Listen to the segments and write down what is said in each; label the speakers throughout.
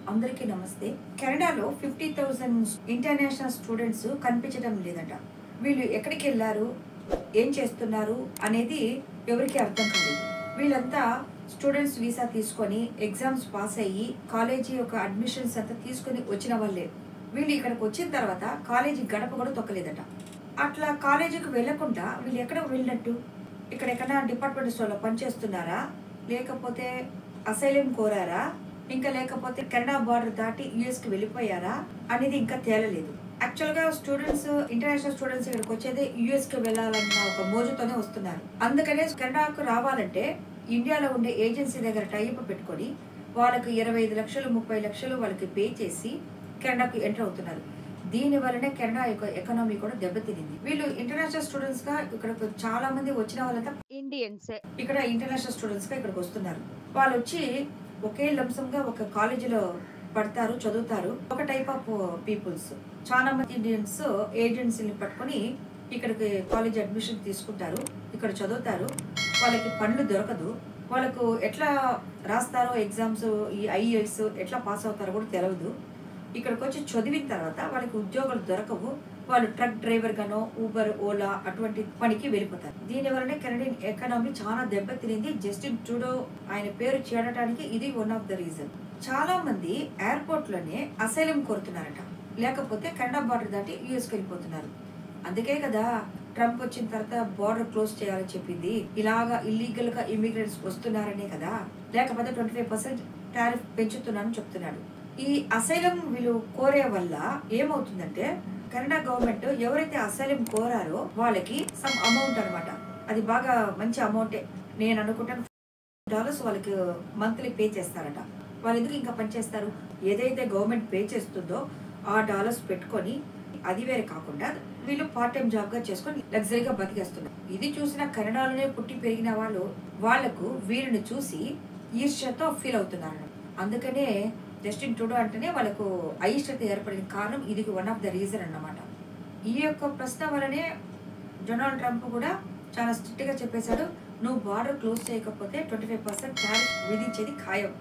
Speaker 1: అందరికీ నమస్తే. కెనడాలో 50,000 ఇంటర్నేషనల్ స్టూడెంట్స్ కనిపించడం లేదట. వీళ్ళు ఎక్కడికి వెళ్ళారు, ఏం చేస్తున్నారు అనేది ఎవరికి అర్థం కాలేదు. వీళ్ళంతా స్టూడెంట్స్ వీసా తీసుకొని ఎగ్జామ్స్ పాస్ అయ్యి కాలేజీ యొక్క అడ్మిషన్స్ అంతా తీసుకొని వచ్చిన వాళ్ళే. వీళ్ళు ఇక్కడికి వచ్చిన తర్వాత కాలేజీ గడప కూడా తొక్కలేదట. అట్లా కాలేజీకి వెళ్లకుండా వీళ్ళు ఎక్కడ వెళ్ళినట్టు, ఇక్కడెక్కడైనా డిపార్ట్మెంట్ స్టోర్లో పనిచేస్తున్నారా, లేకపోతే అసైలం కోరారా, ఇంకా లేకపోతే కెనడా బార్డర్ దాటి యుఎస్కి వెళ్ళిపోయారా అనేది ఇంకా తేలలేదు. యాక్చువల్గా స్టూడెంట్స్, ఇంటర్నేషనల్ స్టూడెంట్స్ ఇక్కడికి వచ్చేది యుఎస్కి వెళ్ళాలన్న ఒక మోజుతోనే వస్తున్నారు. అందుకనే కెనడాకు రావాలంటే ఇండియాలో ఉండే ఏజెన్సీ దగ్గర టైప్ పెట్టుకొని వాళ్ళకి 25 లక్షలు 30 లక్షలు వాళ్ళకి పే చేసి కెనడాకు ఎంటర్ అవుతున్నారు. దీని వల్లనే కెనడా యొక్క ఎకనామీ కూడా దెబ్బతినింది. వీళ్ళు ఇంటర్నేషనల్ స్టూడెంట్స్ గా ఇక్కడ చాలా మంది వచ్చిన వాళ్ళంతా ఇండియన్స్. ఇక్కడ ఇంటర్నేషనల్ స్టూడెంట్స్ గా ఇక్కడికి వస్తున్నారు. వాళ్ళు వచ్చి ఒకే లంసంగా ఒక కాలేజీలో పడతారు, చదువుతారు. ఒక టైప్ ఆఫ్ పీపుల్స్, చాలా మంది ఇండియన్స్ ఏజెన్సీని పట్టుకొని ఇక్కడికి కాలేజ్ అడ్మిషన్ తీసుకుంటారు, ఇక్కడ చదువుతారు. వాళ్ళకి పనులు దొరకదు, వాళ్ళకు ఎట్లా రాస్తారో ఎగ్జామ్స్, ఈ ఐఎల్స్ ఎట్లా పాస్ అవుతారో కూడా తెలియదు. ఇక్కడికి వచ్చి చదివిన తర్వాత వాళ్ళకి ఉద్యోగాలు దొరకవు. వాళ్ళు ట్రక్ డ్రైవర్ గానో, ఊబర్, ఓలా అటువంటి పనికి వెళ్ళిపోతారు. దీనివల్లనే కెనడియన్ ఎకానమీ చాలా దెబ్బతినింది. జస్టిన్ ట్రూడో ఆయన పేరు చేరడానికి ఇది వన్ ఆఫ్ ద రీజన్. చాలా మంది ఎయిర్పోర్ట్ లోనే అసైలం కోరుతున్నారట, లేకపోతే కెనడా బార్డర్ దాటి యుఎస్కి వెళ్ళిపోతున్నారు. అందుకే కదా ట్రంప్ వచ్చిన తర్వాత బార్డర్ క్లోజ్ చేయాలని చెప్పింది. ఇలాగా ఇల్లీగల్ గా ఇమిగ్రెంట్స్ వస్తున్నారనే కదా, లేకపోతే 25% టారిఫ్ పెంచుతున్నానని చెప్తున్నాడు. ఈ అసైలం వీళ్ళు కోరే వల్ల ఏమవుతుందంటే కెనడా గవర్నమెంట్ ఎవరైతే అసైలం కోరారో వాళ్ళకి సమ్ అమౌంట్ అనమాట, అది బాగా మంచి అమౌంటే, నేను అనుకుంటాను $50 వాళ్ళకి మంత్లీ పే చేస్తారట. వాళ్ళు ఎందుకు ఇంకా పనిచేస్తారు? ఏదైతే గవర్నమెంట్ పే చేస్తుందో ఆ డాలర్స్ పెట్టుకొని, అది వేరే కాకుండా వీళ్ళు పార్ట్ టైం జాబ్ గా చేసుకొని లగ్జరీగా బతికేస్తున్నారు. ఇది చూసిన కెనడాలోనే పుట్టి పెరిగిన వాళ్ళు వాళ్లకు వీరిని చూసి ఈర్ష్యతో ఫీల్ అవుతున్నారు. అందుకనే జస్టిన్ ట్రూడో అంటేనే వాళ్ళకు అయిష్టత ఏర్పడిన కారణం ఇది వన్ ఆఫ్ ద రీజన్ అన్నమాట. ఈ యొక్క ప్రశ్న వల్లనే డొనాల్డ్ ట్రంప్ కూడా చాలా స్ట్రిక్ట్ గా చెప్పేశాడు, నువ్వు బార్డర్ క్లోజ్ చేయకపోతే 25% టారిఫ్ విధించేది ఖాయం.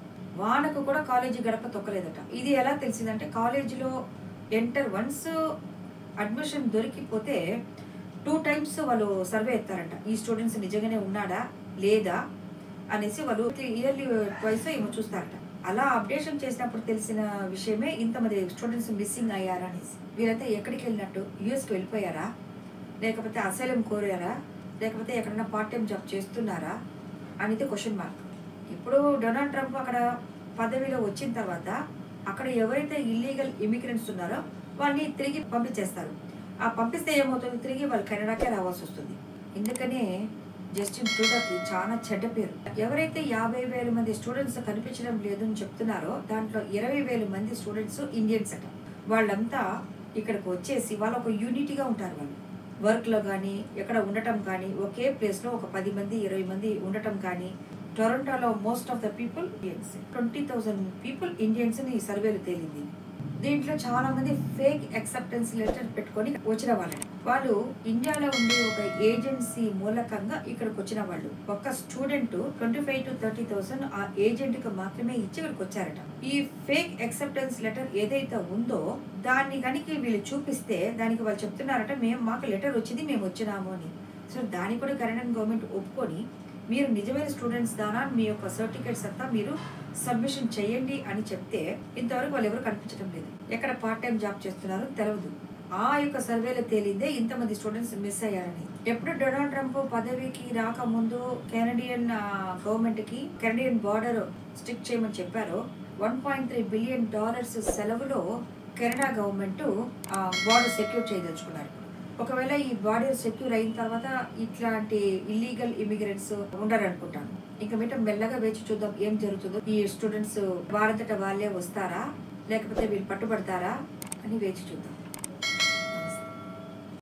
Speaker 1: వానకు కూడా కాలేజీ గడప తొక్కలేదట. ఇది ఎలా తెలిసిందంటే కాలేజీలో వన్స్ అడ్మిషన్ దొరికిపోతే 2 times వాళ్ళు సర్వే ఎత్తారంట, ఈ స్టూడెంట్స్ నిజంగానే ఉన్నాడా లేదా అనేసి. వాళ్ళు ఇయర్లీ ట్వైస్ ఏమో చూస్తారట. అలా అప్డేషన్ చేసినప్పుడు తెలిసిన విషయమే ఇంతమంది స్టూడెంట్స్ మిస్సింగ్ అయ్యారా అనేసి. వీళ్ళంతా ఎక్కడికి వెళ్ళినట్టు, యుఎస్కి వెళ్ళిపోయారా, లేకపోతే అసైలం కోరారా, లేకపోతే ఎక్కడైనా పార్ట్ టైం జాబ్ చేస్తున్నారా అనేది క్వశ్చన్ మార్క్. ఇప్పుడు డొనాల్డ్ ట్రంప్ అక్కడ పదవిలో వచ్చిన తర్వాత అక్కడ ఎవరైతే ఇల్లీగల్ ఇమిగ్రెంట్స్ ఉన్నారో వాళ్ళని తిరిగి పంపించేస్తారు. ఆ పంపిస్తే ఏమవుతుంది, తిరిగి వాళ్ళు కెనడాకే రావాల్సి వస్తుంది. ఎందుకనే జస్టిన్ ట్రూడోకి చాలా చెడ్డ పేరు. ఎవరైతే 50,000 మంది స్టూడెంట్స్ కనిపించడం లేదు అని చెప్తున్నారో దాంట్లో 20,000 మంది స్టూడెంట్స్ ఇండియన్స్ అట. వాళ్ళంతా ఇక్కడికి వచ్చేసి వాళ్ళు ఒక యూనిటీగా ఉంటారు. వాళ్ళు వర్క్ లో కానీ ఎక్కడ ఉండటం కానీ, ఒకే ప్లేస్ లో ఒక 10 మంది 20 మంది ఉండటం కానీ. టొరంటోలో most of the people Indians, 20,000 people Indians ని సర్వేలు తేలింది. దీంట్లో చాలా మంది ఫేక్ యాక్సెప్టెన్స్ లెటర్ పెట్టుకొని వచ్చిన వాళ్ళు ఇండియాలో ఉండే ఒక ఏజెన్సీ మూలకంగా ఇక్కడికి వచ్చిన వాళ్ళు. ఒక స్టూడెంట్ 25,000 to 30,000 ఆ ఏజెంట్ కి మాత్రమే ఇచ్చి ఇక్కడికి వచ్చారట. ఈ ఫేక్ యాక్సెప్టెన్స్ లెటర్ ఏదైతే ఉందో దాన్ని కనుక వీళ్ళు చూపిస్తే దానికి వాళ్ళు చెప్తున్నారట, మాకు లెటర్ వచ్చింది, మేము వచ్చినాము అని. సో దానికి కూడా కెనడియన్ గవర్నమెంట్ ఒప్పుకొని మీరు నిజమైన స్టూడెంట్స్ దానా, మీ యొక్క సర్టిఫికేట్స్ అంతా మీరు సబ్మిషన్ చేయండి అని చెప్తే ఇంతవరకు వాళ్ళు ఎవరు కనిపించడం లేదు. ఎక్కడ పార్ట్ టైం జాబ్ చేస్తున్నారో తెలియదు. ఆ యొక్క సర్వేలో తేలిందే ఇంతమంది స్టూడెంట్స్ మిస్ అయ్యారని. ఎప్పుడు డొనాల్డ్ ట్రంప్ పదవికి రాకముందు కెనడియన్ గవర్నమెంట్ కి కెనడియన్ బార్డర్ స్ట్రిక్ట్ చేయమని చెప్పారో, $1.3 billion సెలవులో కెనడా గవర్నమెంట్ బార్డర్ సెక్యూర్ చేయదలుచుకున్నారు. ఒకవేళ ఈ బార్డర్ సెక్యూర్ అయిన తర్వాత ఇట్లాంటి ఇల్లీగల్ ఇమిగ్రెంట్స్ ఉండరనుకుంటాను. ఇంకా మీట మెల్లగా వేచి చూద్దాం ఏం జరుగుతుందో. ఈ స్టూడెంట్స్ వారంతట వాళ్ళే వస్తారా, లేకపోతే వీళ్ళు పట్టుబడతారా అని వేచి చూద్దాం.